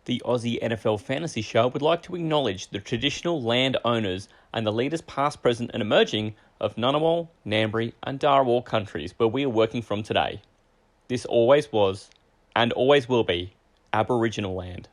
The Aussie NFL Fantasy Show would like to acknowledge the traditional land owners and the leaders past, present and emerging of Ngunnawal, Ngambri and Darawal countries where we are working from today. This always was, and always will be, Aboriginal land.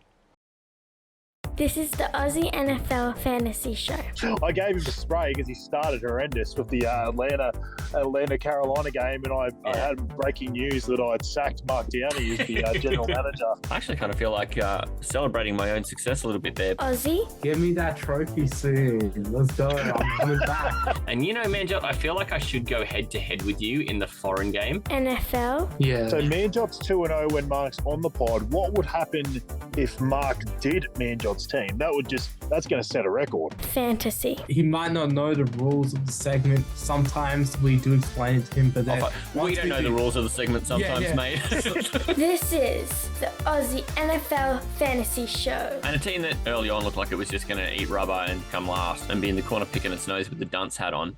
This is the Aussie NFL Fantasy Show. I gave him a spray because he started horrendous with the Atlanta Carolina game, and I had breaking news that I had sacked Mark Downey as the general manager. I actually kind of feel like celebrating my own success a little bit there. Aussie. Give me that trophy soon. Let's go. I'm coming back. And you know, Manjot, I feel like I should go head-to-head with you in the foreign game. NFL. Yeah. So Manjot's 2-0 when Mark's on the pod. What would happen if Mark did Manjot's team? That's going to set a record. Fantasy. He might not know the rules of the segment. Sometimes we do explain it to him, but then We don't know the rules of the segment sometimes, mate. This is the Aussie NFL Fantasy Show. And a team that early on looked like it was just going to eat rubber and come last and be in the corner picking its nose with the dunce hat on.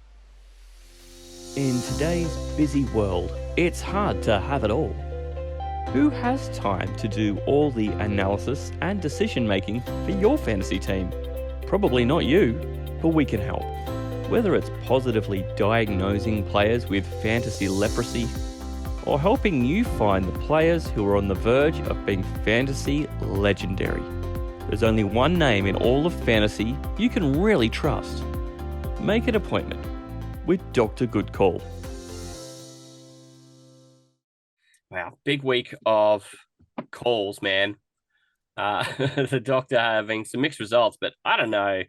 In today's busy world, it's hard to have it all. Who has time to do all the analysis and decision making for your fantasy team? Probably not you, but we can help. Whether it's positively diagnosing players with fantasy leprosy, or helping you find the players who are on the verge of being fantasy legendary. There's only one name in all of fantasy you can really trust. Make an appointment with Dr GoodCall. Wow, big week of calls, man. The doctor having some mixed results, but I don't know.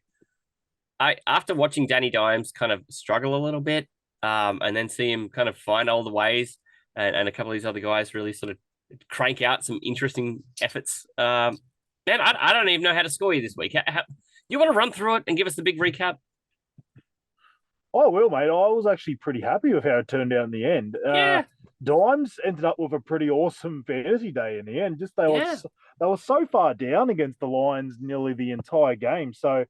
After watching Danny Dimes kind of struggle a little bit, and then see him kind of find all the ways, and a couple of these other guys really sort of crank out some interesting efforts. Man, I don't even know how to score you this week. You want to run through it and give us the big recap? I will, mate. I was actually pretty happy with how it turned out in the end. Yeah. Dimes ended up with a pretty awesome fantasy day in the end. They were so far down against the Lions nearly the entire game. So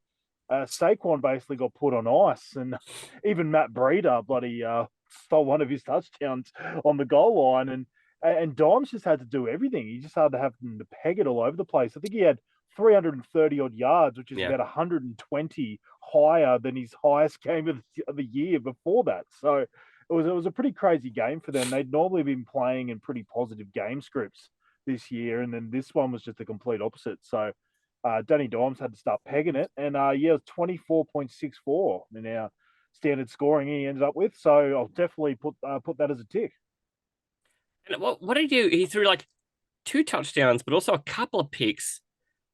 Saquon basically got put on ice, and even Matt Breida stole one of his touchdowns on the goal line, and Dimes just had to do everything. He just had to have them to peg it all over the place. I think he had 330 odd yards, which is about 120 higher than his highest game of the year before that. So it was a pretty crazy game for them. They'd normally been playing in pretty positive game scripts this year, and then this one was just the complete opposite. So Danny Dimes had to start pegging it, and it was 24.64 in our standard scoring he ended up with. So I'll definitely put that as a tick. And what did he do? He threw like 2 touchdowns, but also a couple of picks.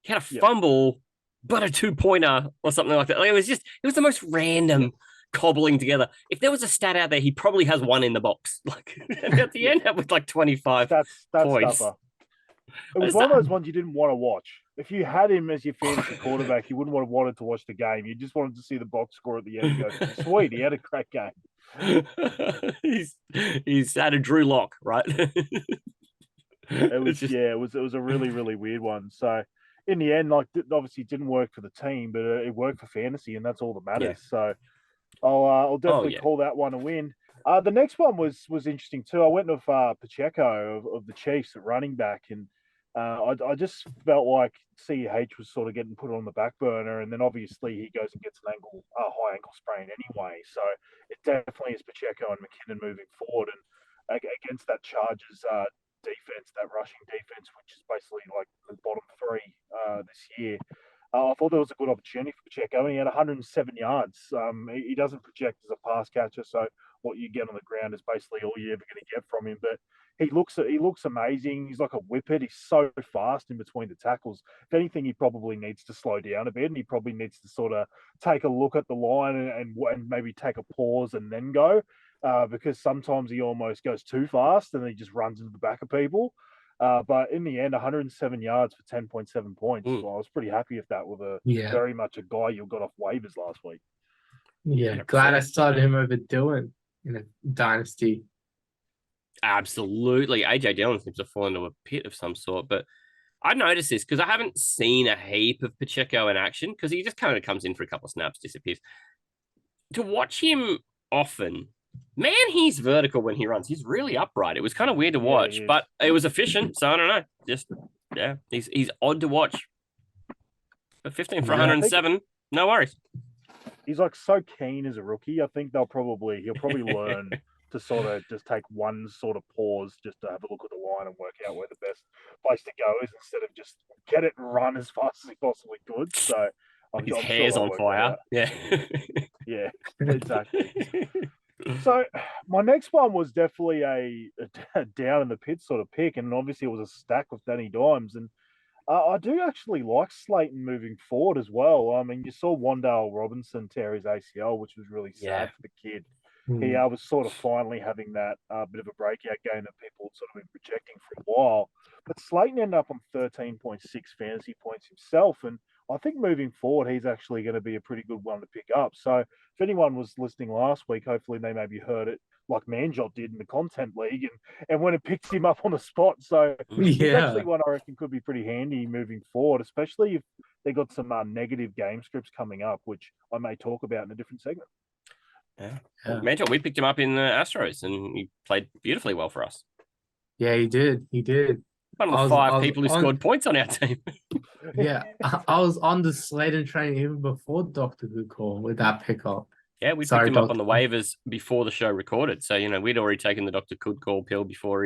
He had a fumble, but a 2-pointer or something like that. Like, it was the most random cobbling together. If there was a stat out there, he probably has one in the box. Like at the end, up with like 25 that's points. Stuffer. It was one of those ones you didn't want to watch. If you had him as your fantasy quarterback, you wouldn't have wanted to watch the game. You just wanted to see the box score at the end and go, sweet, he had a great game. He's had a Drew Lock, right? It was a really, really weird one. So in the end, obviously it didn't work for the team, but it worked for fantasy, and that's all that matters. So I'll definitely call that one a win. The next one was interesting too. I went with Pacheco of the Chiefs at running back, and I just felt like CEH was sort of getting put on the back burner, and then obviously he goes and gets a high ankle sprain anyway. So it definitely is Pacheco and McKinnon moving forward, and against that Chargers defense, that rushing defense, which is basically like the bottom 3 this year. I thought there was a good opportunity for Pacheco, and he had 107 yards. He doesn't project as a pass catcher, so what you get on the ground is basically all you're ever going to get from him. But he looks amazing. He's like a whippet. He's so fast in between the tackles. If anything, he probably needs to slow down a bit, and he probably needs to sort of take a look at the line and maybe take a pause and then go, because sometimes he almost goes too fast and he just runs into the back of people. But in the end, 107 yards for 10.7 points. Well, I was pretty happy with that, with very much a guy you got off waivers last week. Yeah, glad I started him over Dylan in a dynasty. Absolutely. AJ Dillon seems to fall into a pit of some sort, but I noticed this because I haven't seen a heap of Pacheco in action, because he just kind of comes in for a couple of snaps, disappears. To watch him often, man, he's vertical when he runs. He's really upright. It was kind of weird to watch, but it was efficient. So I don't know. Just Yeah, he's odd to watch. But 15 for Yeah. 107, no worries. He's like so keen as a rookie. I think he'll probably learn to sort of just take one sort of pause just to have a look at the line and work out where the best place to go is instead of just get it and run as fast as he possibly could. So His I'm hair's sure on they'll work that fire. out. Yeah. Yeah, exactly. So my next one was definitely a down in the pit sort of pick, and obviously it was a stack with Danny Dimes, and I do actually like Slayton moving forward as well. I mean, you saw Wandale Robinson tear his ACL, which was really Yeah. sad for the kid. He Mm. was sort of finally having that bit of a breakout game that people had sort of been projecting for a while. But Slayton ended up on 13.6 fantasy points himself, and I think moving forward, he's actually going to be a pretty good one to pick up. So if anyone was listening last week, hopefully they maybe heard it like Manjot did in the Content League and when it picked him up on the spot. So he's actually Yeah. one I reckon could be pretty handy moving forward, especially if they got some negative game scripts coming up, which I may talk about in a different segment. Yeah. Yeah. Mantle, we picked him up in the Astros and he played beautifully well for us. Yeah, he did. He did. One of I the was- five I was people who on- scored points on our team. Yeah, I was on the Slayton train even before Dr. GoodCall with that pickup. Yeah, we Sorry, picked him up on Doctor. the waivers before the show recorded. So, we'd already taken the Dr. Could-Call pill before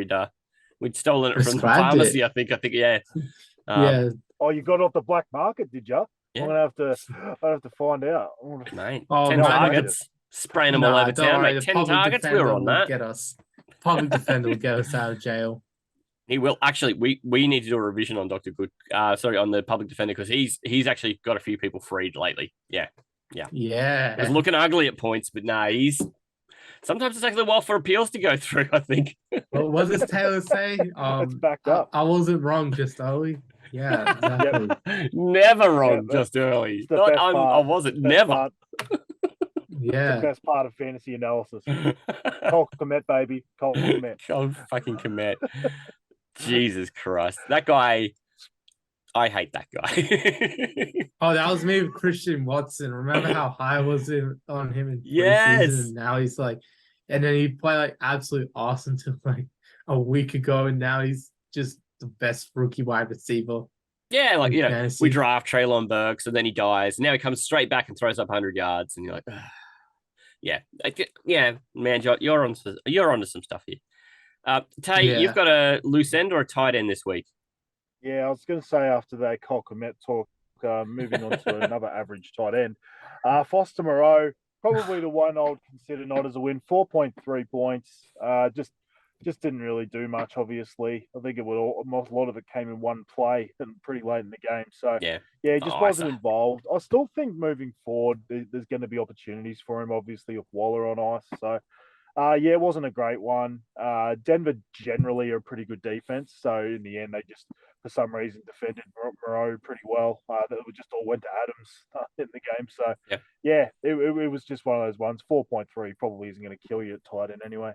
we'd stolen it from the Prescribed pharmacy, it. I think, yeah. Yeah, Oh, you got it off the black market, did you? Yeah. I'm gonna have to find out. Mate, Oh, 10 no, targets, spraying them all over don't town, worry, mate. the 10 public targets, we defender were on will that. get us. Public defender will get us out of jail. He will actually. We need to do a revision on Dr. Good. On the public defender because he's actually got a few people freed lately. Yeah, it was Yeah. looking ugly at points, but he's sometimes it's actually a while for appeals to go through. I think. What does Taylor say? It's backed up. I wasn't wrong just early. Yeah, exactly. Never wrong, Yeah, just early. It's the Not, best I part. wasn't. Best Never. part. Yeah. The best part of fantasy analysis. Cole Komet, baby. Cole Komet. Go fucking commit. Jesus Christ, that guy. I hate that guy. Oh, that was me with Christian Watson. Remember how high I was on him in preseason? Yes. And now he's like, and then he played like absolute awesome till like a week ago, and now he's just the best rookie wide receiver. Yeah, like, Fantasy. we draft Treylon Burks and then he dies. Now he comes straight back and throws up 100 yards. And you're like, yeah, man, you're onto some stuff here. Tay, Yeah. you've got a loose end or a tight end this week? Yeah, I was going to say after that Cole Komet talk, moving on to another average tight end. Foster Moreau, probably the one I would consider not as a win. 4.3 points. Just didn't really do much, obviously. I think a lot of it came in one play and pretty late in the game. So, Yeah. he just wasn't Ice. involved. I still think moving forward, there's going to be opportunities for him, obviously, with Waller on ice. So, it wasn't a great one. Denver generally are a pretty good defense. So, in the end, they just, for some reason, defended Moreau pretty well. That just all went to Adams in the game. So, it was just one of those ones. 4.3 probably isn't going to kill you at tight end anyway.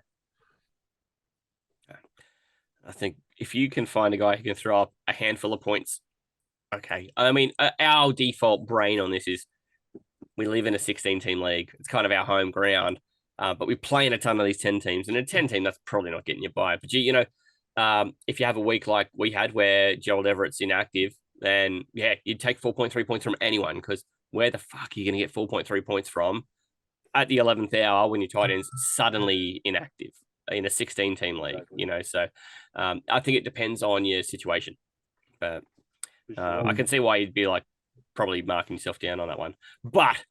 I think if you can find a guy who can throw up a handful of points, okay. I mean, our default brain on this is we live in a 16-team league. It's kind of our home ground, but we play in a ton of these 10 teams. And in a 10-team, that's probably not getting you by. But, if you have a week like we had where Gerald Everett's inactive, then, you'd take 4.3 points from anyone because where the fuck are you going to get 4.3 points from at the 11th hour when your tight end's suddenly inactive in a 16-team league, So I think it depends on your situation. But I can see why you'd be like probably marking yourself down on that one. But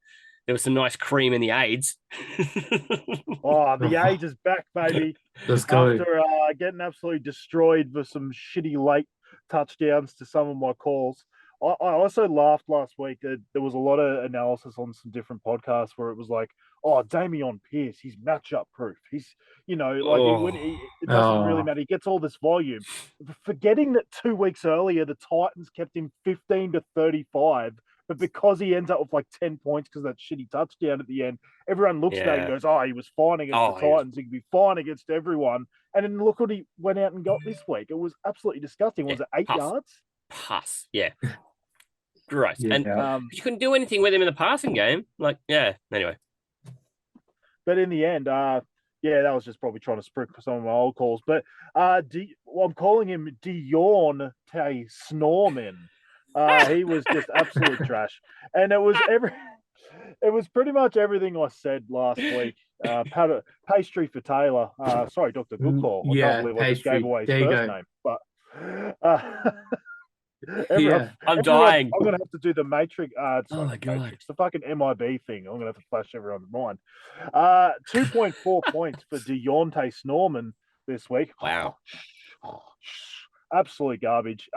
there was some nice cream in the AIDS. Oh, the age is back, baby. Let's go. After getting absolutely destroyed with some shitty late touchdowns to some of my calls. I also laughed last week that there was a lot of analysis on some different podcasts where it was like, oh, Dameon Pierce, he's matchup proof. He's, it doesn't really matter. He gets all this volume. Forgetting that 2 weeks earlier, the Titans kept him 15 to 35. But because he ends up with like 10 points because of that shitty touchdown at the end, everyone looks at it and goes, oh, he was fine against the Titans. He could be fine against everyone. And then look what he went out and got this week. It was absolutely disgusting. Was it 8 yards? Pass. Yeah. Gross. Yeah. And you couldn't do anything with him in the passing game. Anyway. But in the end, Yeah, that was just probably trying to sprinkle some of my old calls. But I'm calling him Deontay Snorman. He was just absolute trash. And it was pretty much everything I said last week. Pastry for Taylor. Sorry, Dr. GoodCall. I can't Yeah, believe I just gave pastry. away his There you first go. name. But Yeah. I'm dying. I'm gonna have to do the Matrix. Oh my God. Matrix, the fucking MIB thing. I'm gonna have to flash everyone's mind. 2.4 points for Deontay Snorman this week. Wow. Absolute garbage.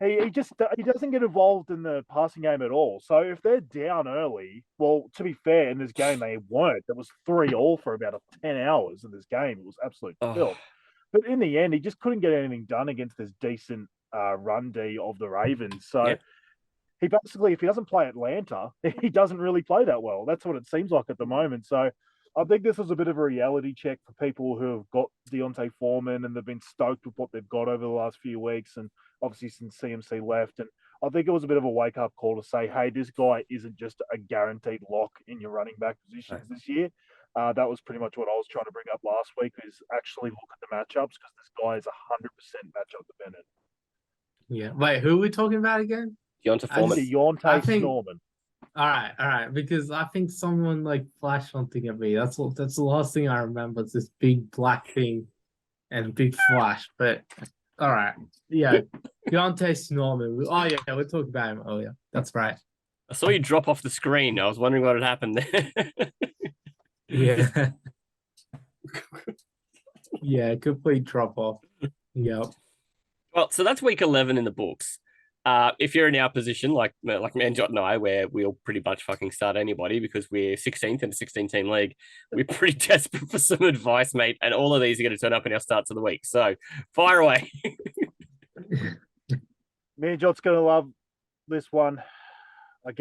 He doesn't get involved in the passing game at all. So if they're down early, well, to be fair, in this game they weren't. It was 3-3 for about 10 hours in this game. It was absolute filth. But in the end, he just couldn't get anything done against this decent run D of the Ravens. So he basically, if he doesn't play Atlanta, he doesn't really play that well. That's what it seems like at the moment. So I think this was a bit of a reality check for people who have got Deontay Foreman and they've been stoked with what they've got over the last few weeks and obviously since CMC left. And I think it was a bit of a wake-up call to say, hey, this guy isn't just a guaranteed lock in your running back positions this year. That was pretty much what I was trying to bring up last week, is actually look at the matchups, because this guy is 100% matchup dependent. Yeah. Wait, who are we talking about again? Deontay Foreman. Deontay Snorman. All right. Because I think someone like flashed something at me. That's the last thing I remember. It's this big black thing and a big flash. But all right. Yeah. Deontay Snorman. Oh yeah, we talked about him earlier. That's right. I saw you drop off the screen. I was wondering what had happened there. Yeah. Yeah, complete drop off. Yep. Well, so that's week 11 in the books. If you're in our position, like Manjot and I, where we'll pretty much fucking start anybody because we're 16th in a 16-team league, we're pretty desperate for some advice, mate. And all of these are going to turn up in our starts of the week. So fire away. Manjot's going to love this one. I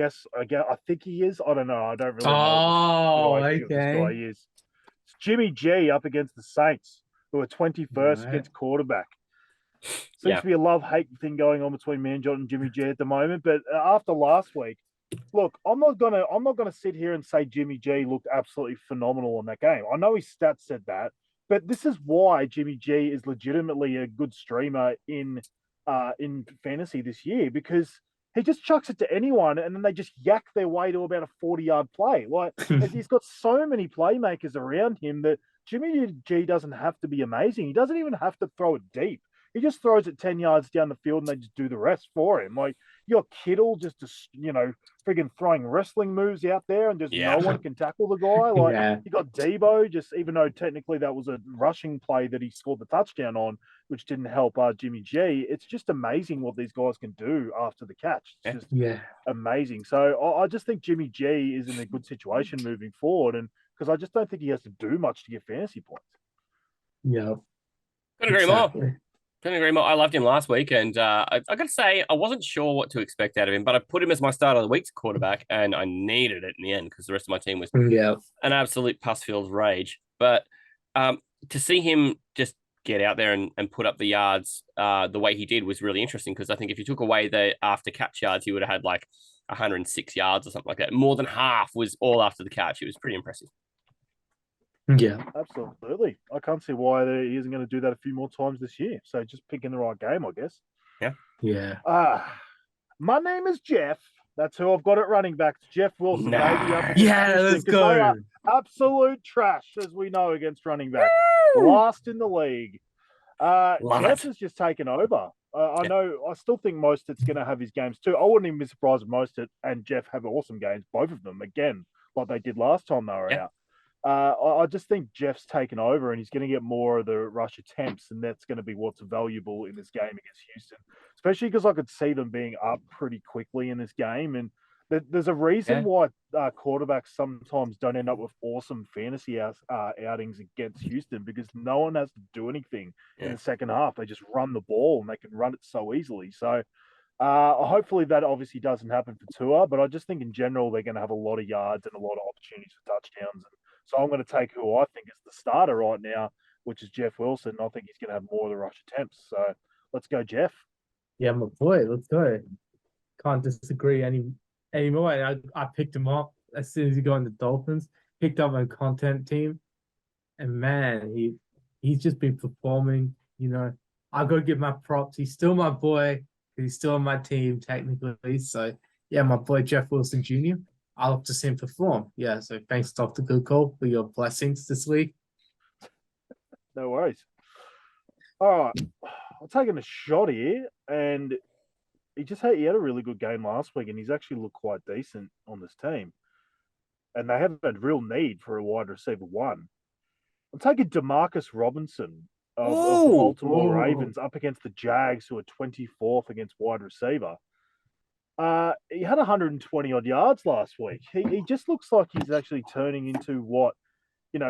think he is. I don't know. I don't really know. Oh, Okay. This guy is. It's Jimmy G up against the Saints, who are 21st against quarterback. Seems to be a love-hate thing going on between Manjot and Jimmy G at the moment. But after last week, look, I'm not gonna sit here and say Jimmy G looked absolutely phenomenal in that game. I know his stats said that, but this is why Jimmy G is legitimately a good streamer in fantasy this year, because he just chucks it to anyone and then they just yak their way to about a 40-yard play. Like, he's got so many playmakers around him that Jimmy G doesn't have to be amazing. He doesn't even have to throw it deep. He just throws it 10 yards down the field and they just do the rest for him. Like, you got Kittle just, friggin' throwing wrestling moves out there and just no one can tackle the guy. Like, you got Debo, just even though technically that was a rushing play that he scored the touchdown on, which didn't help Jimmy G. It's just amazing what these guys can do after the catch. It's just amazing. So I just think Jimmy G is in a good situation moving forward, and because I just don't think he has to do much to get fantasy points. Yeah. Couldn't agree more. Couldn't agree more. I loved him last week, and I got to say, I wasn't sure what to expect out of him, but I put him as my start of the week's quarterback, and I needed it in the end because the rest of my team was an absolute pus-filled rage. But to see him just get out there and put up the yards the way he did was really interesting, because I think if you took away the after catch yards, he would have had like 106 yards or something like that. More than half was all after the catch. It was pretty impressive. Yeah, absolutely. I can't see why he isn't going to do that a few more times this year. So just picking the right game, I guess. Yeah. My name is Jeff. That's who I've got at running back. Jeff Wilson, baby. Let's go. They are absolute trash, as we know, against running back. Last in the league. Jeff has just taken over. I know. I still think Mostert's going to have his games too. I wouldn't even be surprised if Mostert and Jeff have awesome games, both of them, again, like they did last time they were out. I just think Jeff's taken over and he's going to get more of the rush attempts, and that's going to be what's valuable in this game against Houston, especially because I could see them being up pretty quickly in this game. And there's a reason why quarterbacks sometimes don't end up with awesome fantasy outings against Houston, because no one has to do anything in the second half. They just run the ball and they can run it so easily. So hopefully that obviously doesn't happen for Tua, but I just think in general they're going to have a lot of yards and a lot of opportunities for touchdowns. So I'm going to take who I think is the starter right now, which is Jeff Wilson. I think he's going to have more of the rush attempts. So let's go, Jeff. Yeah, my boy. Let's go. Can't disagree anymore. I picked him up as soon as he got in the Dolphins. Picked up my content team. and man, he's just been performing. I gotta give my props. He's still my boy. He's still on my team technically. So yeah, my boy Jeff Wilson Jr. I love to see him perform. Yeah, so thanks, Dr. GoodCall, for your blessings this week. No worries. All right, I'm taking a shot here, and he had a really good game last week, and he's actually looked quite decent on this team. And they have a real need for a wide receiver one. I'm taking Demarcus Robinson of the Baltimore Ravens up against the Jags, who are 24th against wide receiver. He had 120 odd yards last week. He just looks like he's actually turning into what,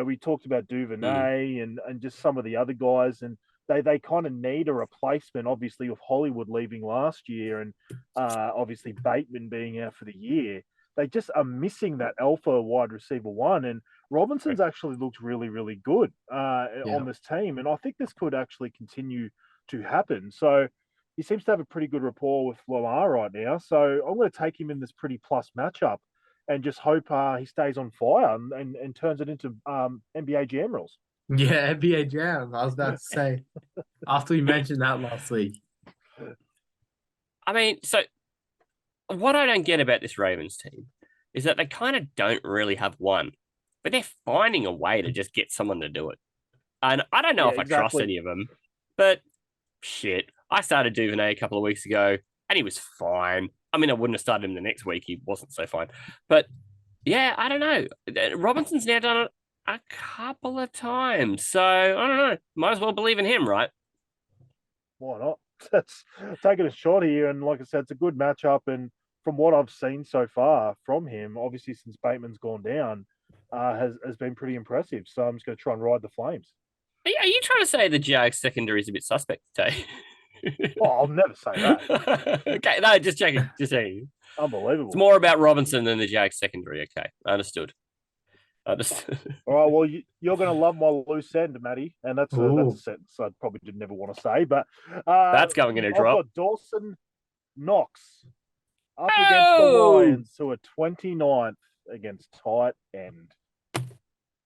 we talked about Duvernay and just some of the other guys, and they kind of need a replacement, obviously, with Hollywood leaving last year and obviously Bateman being out for the year. They just are missing that alpha wide receiver one, and Robinson's actually looked really, really good on this team, and I think this could actually continue to happen. So he seems to have a pretty good rapport with Lamar right now, so I'm going to take him in this pretty plus matchup and just hope he stays on fire and turns it into NBA Jam rules. Yeah, NBA Jam. I was about to say, after we mentioned that last week. I mean, so what I don't get about this Ravens team is that they kind of don't really have one, but they're finding a way to just get someone to do it. And I don't know if I trust any of them, but shit. I started Duvernay a couple of weeks ago, and he was fine. I mean, I wouldn't have started him the next week. He wasn't so fine. But yeah, I don't know. Robinson's now done it a couple of times. So I don't know. Might as well believe in him, right? Why not? That's taking a shot here. And like I said, it's a good matchup. And from what I've seen so far from him, obviously since Bateman's gone down, has been pretty impressive. So I'm just going to try and ride the flames. Are you trying to say the Jags secondary is a bit suspect today? Oh, I'll never say that. Okay, no, just checking. Unbelievable. It's more about Robinson than the Jags secondary. Okay, understood. All right, well, you're going to love my loose end, Matty, and that's a sentence I probably did never want to say, but that's going in a drop. I've got Dawson Knox up against the Lions, who are 29th against tight end.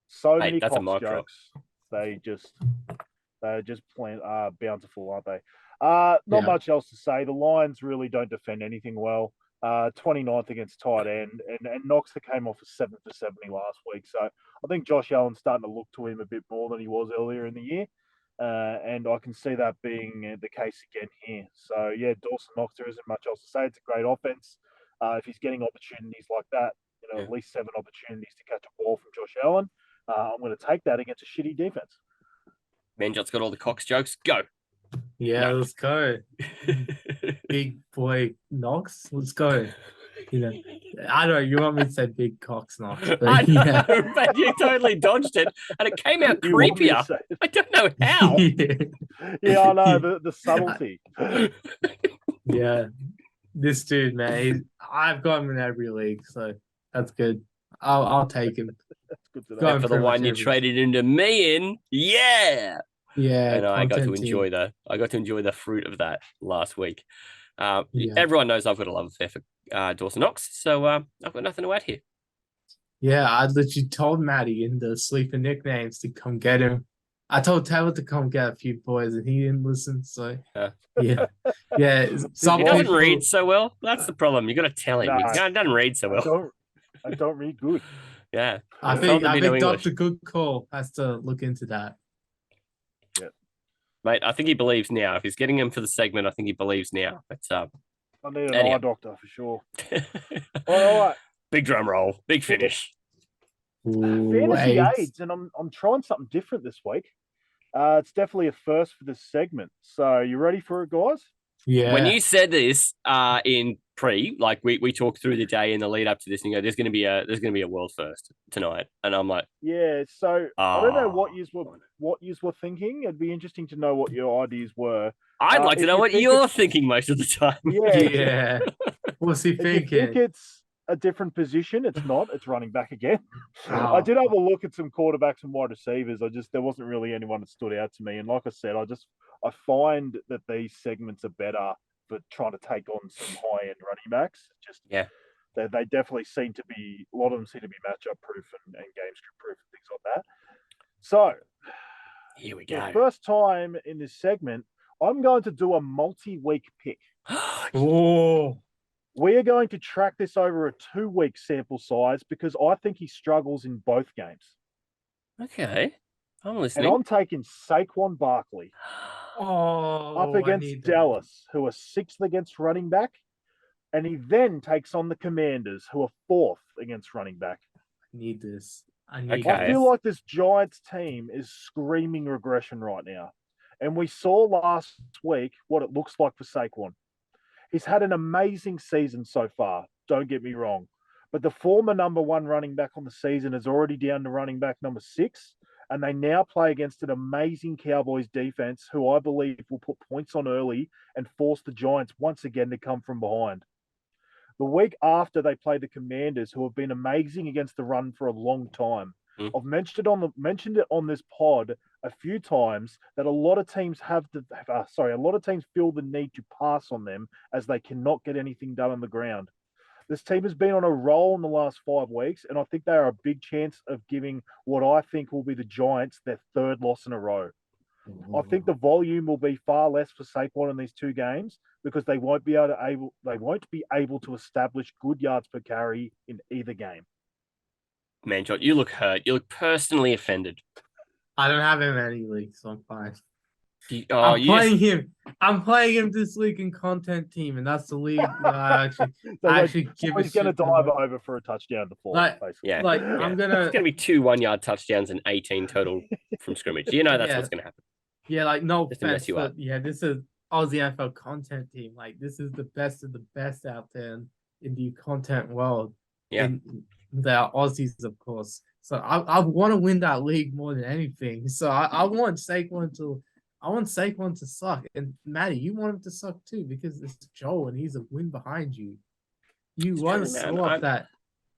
So many Cox jokes. They're just bountiful, aren't they? Not much else to say. The Lions really don't defend anything well. 29th against tight end, and Knox came off a 7 for 70 last week. So I think Josh Allen's starting to look to him a bit more than he was earlier in the year. And I can see that being the case again here. So yeah, Dawson Knox, there isn't much else to say. It's a great offense. If he's getting opportunities like that, at least 7 opportunities to catch a ball from Josh Allen, I'm going to take that against a shitty defense. Manjot's got all the Cox jokes. Go. Yeah, let's go. Big boy Knox, let's go. I don't know. You want me to say big Cox Knox? But I know, but you totally dodged it, and it came out creepier. I don't know how. Yeah, I know the subtlety. Yeah, this dude, man. I've got him in every league, so that's good. I'll take him. That's good to know. For the one you traded into me in, yeah. Yeah, and I got to enjoy the fruit of that last week. Everyone knows I've got a love affair for Dawson Knox, so I've got nothing to add here. Yeah, I literally told Maddie in the sleeper nicknames to come get him. I told Taylor to come get a few boys, and he didn't listen. So yeah. He doesn't read so well. That's the problem. You got to tell him. He doesn't read so well. I don't read good. Yeah, I think Dr. GoodCall has to look into that. Mate, I think he believes now. If he's getting him for the segment, I think he believes now. But I need an eye doctor for sure. All right. Big drum roll. Big finish. Fantasy aids, and I'm trying something different this week. It's definitely a first for this segment. So you ready for it, guys? Yeah. When you said this in pre, like we talked through the day in the lead up to this, and you go, there's going to be a world first tonight, and I'm like, yeah. So I don't know what you were thinking. It'd be interesting to know what your ideas were. I'd like to know what you're thinking most of the time. Yeah. What's he thinking? You think it's a different position? It's not. It's running back again. Oh. I did have a look at some quarterbacks and wide receivers. There wasn't really anyone that stood out to me. And like I said, I find that these segments are better for trying to take on some high-end running backs. They definitely seem to be, a lot of them seem to be matchup proof and game script proof and things like that. So, Here we for the go. first time in this segment, I'm going to do a multi-week pick. Oh, We are going to track this over a 2-week sample size because I think he struggles in both games. Okay. I'm And listening. I'm taking Saquon Barkley up I against need that. Dallas, who are 6th against running back. And he then takes on the Commanders, who are 4th against running back. I need this. I need Okay. I feel like this Giants team is screaming regression right now. And we saw last week what it looks like for Saquon. He's had an amazing season so far, don't get me wrong. But the former number 1 running back on the season is already down to running back number 6. And they now play against an amazing Cowboys defense who I believe will put points on early and force the Giants once again to come from behind. The week after they play the Commanders, who have been amazing against the run for a long time. I've mentioned it on this pod a few times that a lot of teams feel the need to pass on them as they cannot get anything done on the ground. This team has been on a roll in the last 5 weeks, and I think they are a big chance of giving what I think will be the Giants their 3rd loss in a row. I think the volume will be far less for Saquon in these 2 games because they won't be able to establish good yards per carry in either game. Man, John, you look hurt. You look personally offended. I don't have him in any league, so I'm fine. I'm playing him. I'm playing him this week in content team, and that's the league that I actually give a he's going to shit dive about. over for a touchdown to fall, Like- basically. Yeah. Like Yeah. I'm gonna. It's going to be 2 1-yard touchdowns and 18 total from scrimmage. You know that's what's going to happen. Yeah, like no Just to mess offense, you but up. yeah, this is Aussie NFL content team. Like this is the best of the best out there in the content world. Yeah. There are Aussies, of course. So I want to win that league more than anything. So I want Saquon to suck. And Maddie, you want him to suck too because it's Joe and he's a win behind you. You want to true, man. slow up that.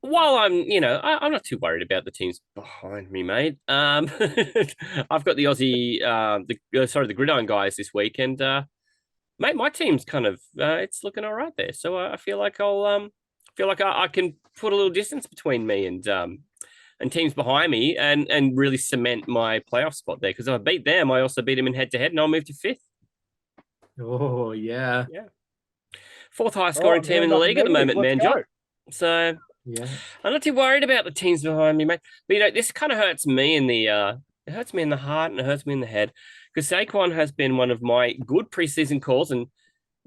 While I'm not too worried about the teams behind me, mate. I've got the Aussie, the Gridiron guys this week, and mate, my team's kind of it's looking all right there. So I feel like I can put a little distance between me and teams behind me, and really cement my playoff spot there. Because if I beat them, I also beat them in head to head, and I'll move to 5th. Oh yeah. 4th highest scoring team in the league at the moment, man, John. So Yeah. I'm not too worried about the teams behind me, mate. But this kind of hurts me in the it hurts me in the heart and it hurts me in the head because Saquon has been one of my good preseason calls, and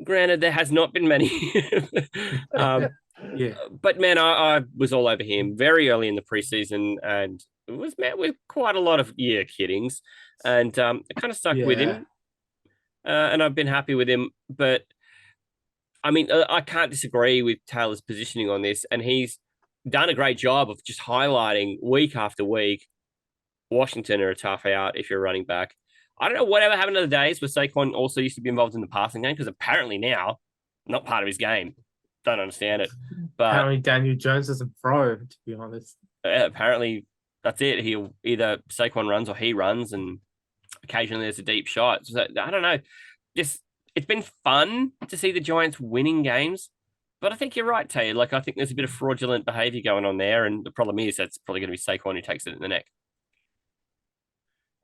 granted there has not been many. Yeah. But man, I was all over him very early in the preseason, and it was met with quite a lot of kiddings, and I kind of stuck with him, and I've been happy with him. But I mean, I can't disagree with Taylor's positioning on this, and he's done a great job of just highlighting week after week. Washington are a tough out if you're running back. I don't know whatever happened to the days where Saquon also used to be involved in the passing game, because apparently now, not part of his game. Don't understand it. But Apparently Daniel Jones doesn't throw, to be honest. apparently that's it. He'll either Saquon runs or he runs, and occasionally there's a deep shot. So I don't know. It's been fun to see the Giants winning games. But I think you're right, Tay. Like, I think there's a bit of fraudulent behavior going on there. And the problem is that's probably going to be Saquon who takes it in the neck.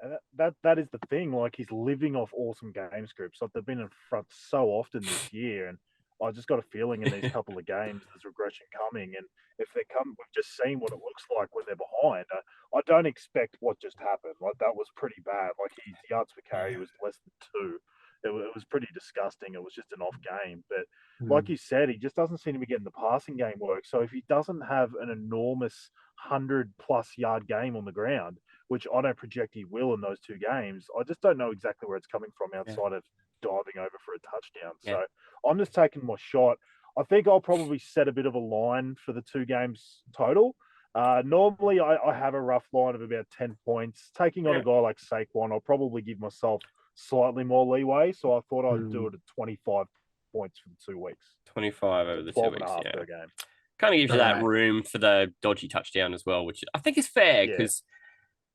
And that is the thing. Like, he's living off awesome game scripts. Like, they've been in front so often this year, and I just got a feeling in these couple of games there's regression coming. And if they come, we've just seen what it looks like when they're behind. I don't expect what just happened. Like, that was pretty bad. Like, his yards per carry was less than 2. It was pretty disgusting. It was just an off game. But like you said, he just doesn't seem to be getting the passing game work. So if he doesn't have an enormous 100+ yard game on the ground, which I don't project he will in those 2 games, I just don't know exactly where it's coming from outside of diving over for a touchdown. So I'm just taking my shot. I think I'll probably set a bit of a line for the 2 games total. Normally, I have a rough line of about 10 points. Taking on a guy like Saquon, I'll probably give myself slightly more leeway. So I thought I'd do it at 25 points for the 2 weeks. 25 over the 2 weeks, per game. Kind of gives you that room for the dodgy touchdown as well, which I think is fair because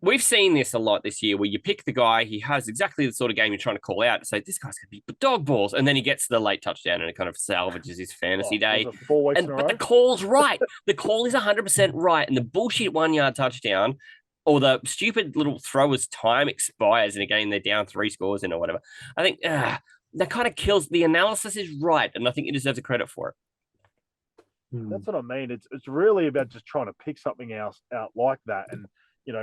we've seen this a lot this year where you pick the guy, he has exactly the sort of game you're trying to call out to say, this guy's going to be dog balls. And then he gets the late touchdown and it kind of salvages his fantasy day. 4 weeks in a row? But the call's right. The call is 100% right. And the bullshit 1 yard touchdown or the stupid little throwers' time expires in a game they're down 3 scores in or whatever. I think that kind of kills. The analysis is right, and I think you deserve the credit for it. That's what I mean. It's really about just trying to pick something else out like that, and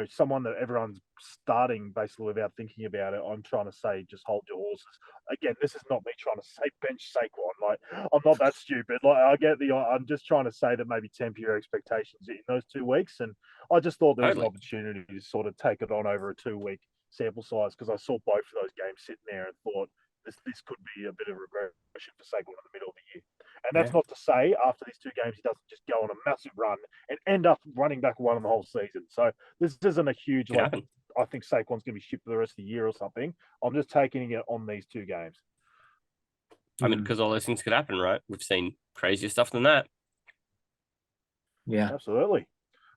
someone that everyone's starting basically without thinking about it. I'm trying to say, just hold your horses. Again, this is not me trying to say bench Saquon. Like, I'm not that stupid. Like, I'm just trying to say that maybe temper your expectations in those 2 weeks, and I just thought there was an opportunity to sort of take it on over a 2-week sample size, because I saw both of those games sitting there and thought this could be a bit of regression for Saquon in the middle of the year. And that's not to say after these 2 games he doesn't just go on a massive run and end up running back one in the whole season. So this isn't a huge, I think Saquon's going to be shipped for the rest of the year or something. I'm just taking it on these 2 games. I mean, because all those things could happen, right? We've seen crazier stuff than that. Yeah, absolutely.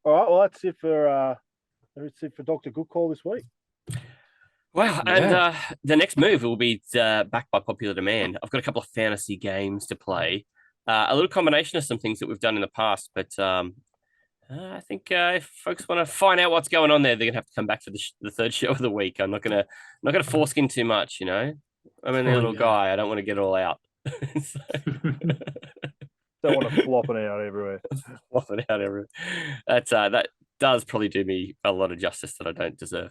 All right, well, that's it for Dr. GoodCall this week. Wow, and the next move will be backed by popular demand. I've got a couple of fantasy games to play. A little combination of some things that we've done in the past, but I think if folks want to find out what's going on there, they're gonna have to come back for the third show of the week. I'm not gonna foreskin too much, I'm only a little guy. I don't want to get it all out. Don't want to flop it out everywhere. That does probably do me a lot of justice that I don't deserve.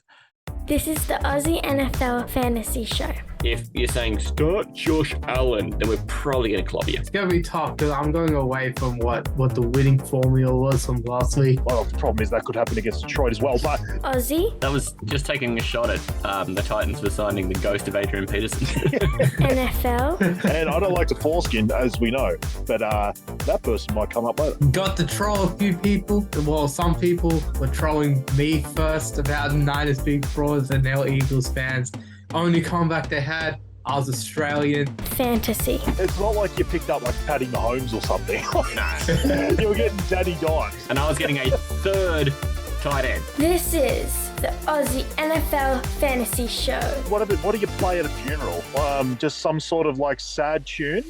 This is the Aussie NFL Fantasy Show. If you're saying start Josh Allen, then we're probably going to clobber you. It's going to be tough because I'm going away from what the winning formula was from last week. Well, the problem is that could happen against Detroit as well. But Aussie. That was just taking a shot at the Titans for signing the ghost of Adrian Peterson. NFL. And I don't like to foreskin, as we know, but that person might come up later. Got to troll a few people. Well, some people were trolling me first about Niners big frauds, and now Eagles fans. Only comeback they had, I was Australian. Fantasy. It's not like you picked up like Patty Mahomes or something. No. You were getting Danny Dimes. And I was getting a third tight end. This is the Aussie NFL Fantasy Show. What do you play at a funeral? Just some sort of like sad tune?